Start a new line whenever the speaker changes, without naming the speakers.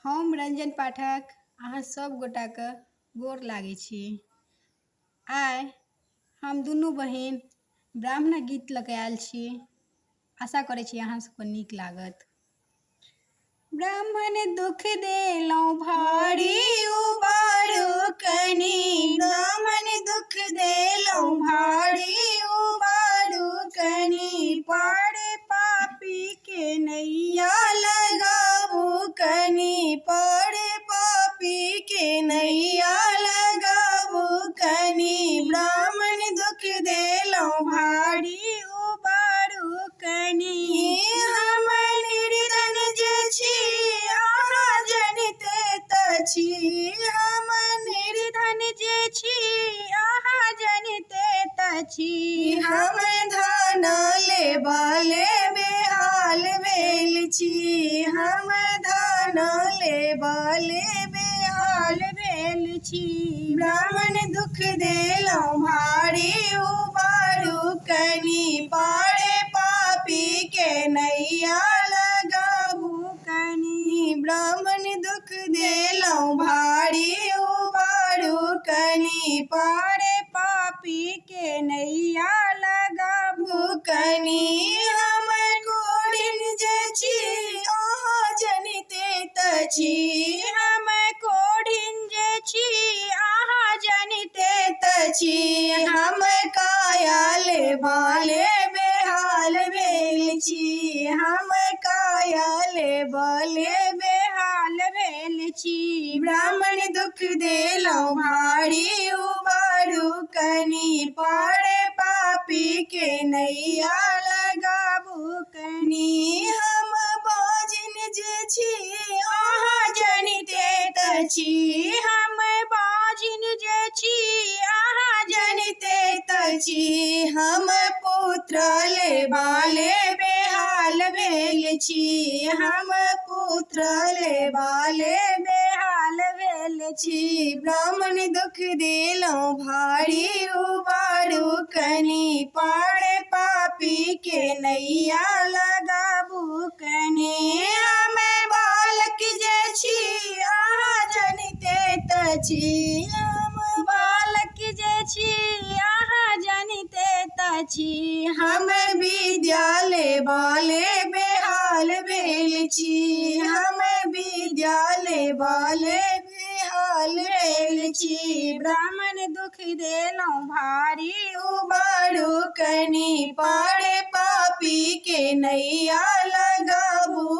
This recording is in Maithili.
हम रंजन पाठक अहाँ सब गोटाके गोर लागै छी। आइ हम दुनू बहिन ब्राह्मण गीत लऽ कऽ आयल छी। आशा करै छी अहाँ सबके नीक लागत। ब्राह्मण दुख देलहुँ भारी उबारू कनी, ब्राह्मण दुख देलहुँ भारी उबारू कनी, पारे पापी के नैया लगाबू कनी, पारे पापी के नैया लगाबू कनी, ब्राह्मण दुख देलहुँ भारी उबारू कनी। हम निर्धन जे छी अहाँ जनिते तऽ छी, हम निर्धन जे छी अहाँ जनिते तऽ छी, हम धन लेबले बेहाल भेल छी, हम धन लेबले बेहाल भेल छी, ब्राह्मण दुख देलहुँ भारी उबारू कनी, पारे पापी के नैया लगाबू कनी, ब्राह्मण दुख देलहुँ भारी उबारू कनी, पारे पापी के नैया लगाबू कनी। हम कोढ़िन जे छी अहाँ जनिते तऽ छी, हम कोढ़िन जे छी अहाँ जनिते तऽ छी, हम काया लेबले बेहाल भेल छी, हम काया लेबले बेहाल भेल छी, ब्राह्मण दुख देलहुँ भारी उबारू कनी, पारे पापी के नैया लगाबू कनी। हम बाजिन जे छी अहाँ जनिते तऽ छी, हम बाजिन जे छी अहाँ जनिते तऽ छी, हम पुत्र लेबाले बेहाल भेल छी, हम पुत्र लेबाले बेहाल भेल छी, ब्राह्मण दुख देलहुँ भारी उबारू कनी, पारे पापी के नैया लगाबू कनी। हम बालक जे छी अहाँ जनिते तऽ छी, हम बालक जे छी अहाँ जनिते तऽ छी, हम विद्या लेबले बेहाल भेल छी, हम विद्या लेबले बेहाल भेल छी, ब्राह्मण दुख देलहुँ भारी उबारू कनी, पारे पापी के नैया लगाबू